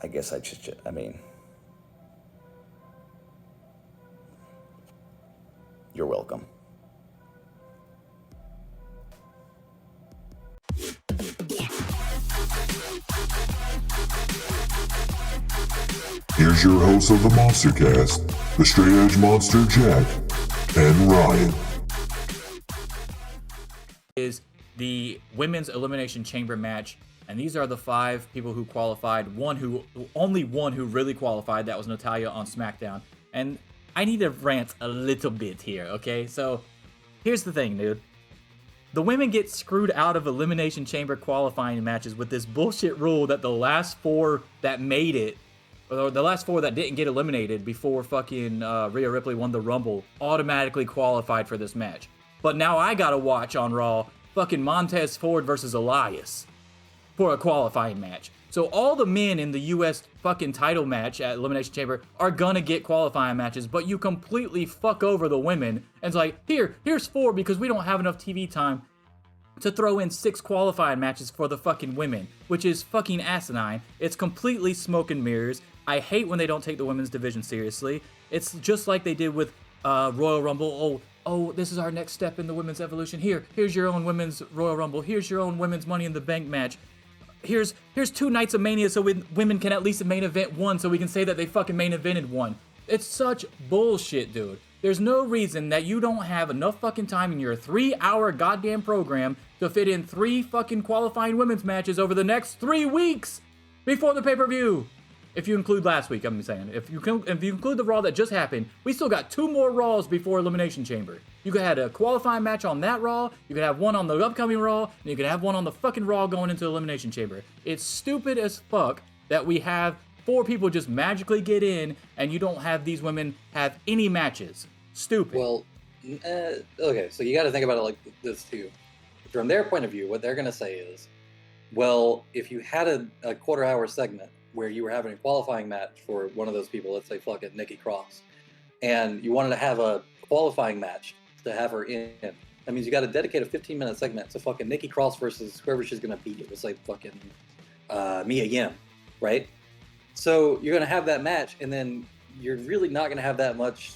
I guess I just, I mean, you're welcome. Here's your hosts of the MonsterCast, the Straight Edge Monster Jack and Ryan. Is the women's Elimination Chamber match, and these are the 5 people who qualified. Only one who really qualified. That was Natalya on SmackDown. And I need to rant a little bit here, okay? So here's the thing, dude. The women get screwed out of Elimination Chamber qualifying matches with this bullshit rule that the last 4 that made it, or the last 4 that didn't get eliminated before fucking Rhea Ripley won the Rumble, automatically qualified for this match. But now I gotta watch on Raw fucking Montez Ford versus Elias for a qualifying match. So all the men in the US fucking title match at Elimination Chamber are gonna get qualifying matches, but you completely fuck over the women. And it's like, here's 4 because we don't have enough TV time to throw in 6 qualifying matches for the fucking women, which is fucking asinine. It's completely smoke and mirrors. I hate when they don't take the women's division seriously. It's just like they did with Royal Rumble. Oh, this is our next step in the women's evolution. Here's your own women's Royal Rumble. Here's your own women's Money in the Bank match. Here's 2 nights of Mania so women can at least main event one, so we can say that they fucking main evented one. It's such bullshit, dude. There's no reason that you don't have enough fucking time in your 3-hour goddamn program to fit in 3 fucking qualifying women's matches over the next 3 weeks before the pay-per-view. If you include last week, I'm saying. If you include the Raw that just happened, we still got 2 more Raws before Elimination Chamber. You could have a qualifying match on that Raw, you could have one on the upcoming Raw, and you could have one on the fucking Raw going into Elimination Chamber. It's stupid as fuck that we have 4 people just magically get in, and you don't have these women have any matches. Stupid. Well, okay, so you got to think about it like this too. From their point of view, what they're going to say is, well, if you had a quarter-hour segment where you were having a qualifying match for one of those people, let's say fucking Nikki Cross, and you wanted to have a qualifying match to have her in, that means you got to dedicate a 15-minute segment to fucking Nikki Cross versus whoever she's going to beat. It was like fucking Mia Yim, right? So you're going to have that match, and then you're really not going to have that much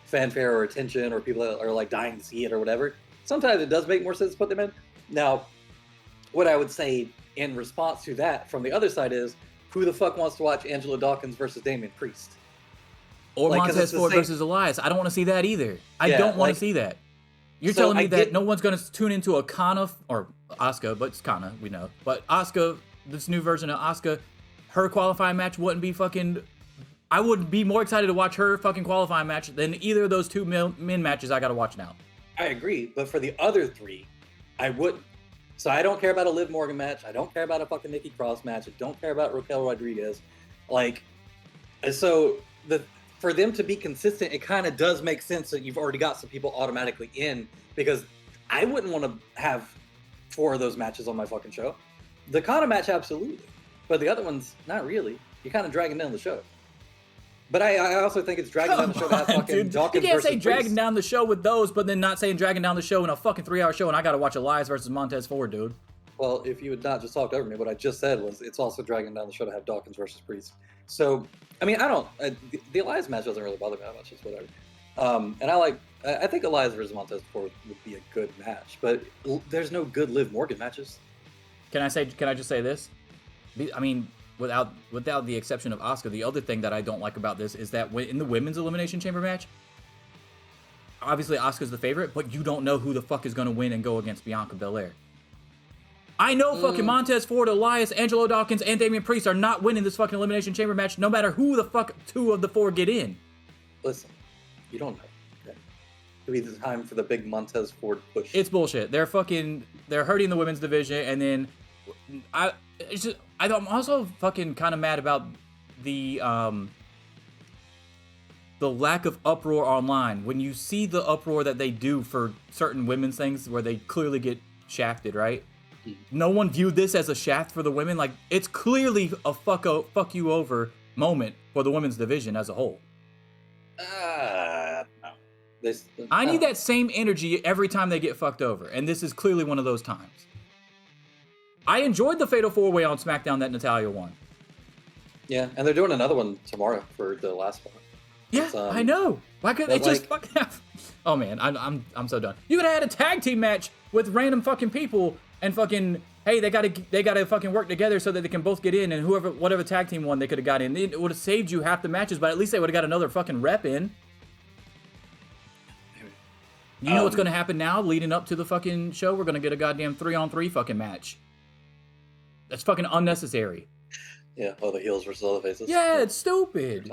fanfare or attention, or people that are like dying to see it or whatever. Sometimes it does make more sense to put them in. Now, what I would say in response to that from the other side is, who the fuck wants to watch Angelo Dawkins versus Damian Priest? Or like, Montez Ford versus Elias. I don't want to see that either. I don't want to see that. You're telling me that no one's going to tune into a Kana, or Asuka, but it's Kana, we know. But Asuka, this new version of Asuka, her qualifying match wouldn't be fucking... I would be more excited to watch her fucking qualifying match than either of those 2 men matches I got to watch now. I agree, but for the other 3, I wouldn't. So I don't care about a Liv Morgan match. I don't care about a fucking Nikki Cross match. I don't care about Raquel Rodriguez. Like, so for them to be consistent, it kind of does make sense that you've already got some people automatically in, because I wouldn't want to have 4 of those matches on my fucking show. The Kana match, absolutely. But the other ones, not really. You're kind of dragging down the show. But I also think it's dragging down the show to have fucking Dawkins versus Priest. You can't say dragging down the show with those, but then not saying dragging down the show in a fucking 3-hour show, and I gotta watch Elias versus Montez Ford, dude. Well, if you had not just talked over me, what I just said was it's also dragging down the show to have Dawkins versus Priest. So, I mean, the Elias match doesn't really bother me that much, it's whatever. And I think Elias versus Montez Ford would be a good match, but there's no good Liv Morgan matches. Can I just say this? I mean, without the exception of Asuka, the other thing that I don't like about this is that in the women's Elimination Chamber match, obviously Asuka's the favorite, but you don't know who the fuck is going to win and go against Bianca Belair. I know fucking Montez Ford, Elias, Angelo Dawkins, and Damian Priest are not winning this fucking Elimination Chamber match, no matter who the fuck 2 of the 4 get in. Listen, you don't know. Okay? It'll be the time for the big Montez Ford push. It's bullshit. They're hurting the women's division, and then I'm also fucking kind of mad about the lack of uproar online. When you see the uproar that they do for certain women's things where they clearly get shafted, right? No one viewed this as a shaft for the women. Like, it's clearly a fuck you over moment for the women's division as a whole. No. I need that same energy every time they get fucked over, and this is clearly one of those times. I enjoyed the Fatal 4-Way on SmackDown that Natalya won. Yeah, and they're doing another one tomorrow for the last one. Yeah, I know. Why couldn't they just fucking have... Oh man, I'm so done. You could have had a tag team match with random fucking people and fucking, hey, they gotta fucking work together so that they can both get in, and whatever tag team won, they could have got in. It would have saved you half the matches, but at least they would have got another fucking rep in. You know what's gonna happen now, leading up to the fucking show? We're gonna get a goddamn 3-on-3 fucking match. That's fucking unnecessary. Yeah, all the heels versus all the faces. Yeah, it's stupid.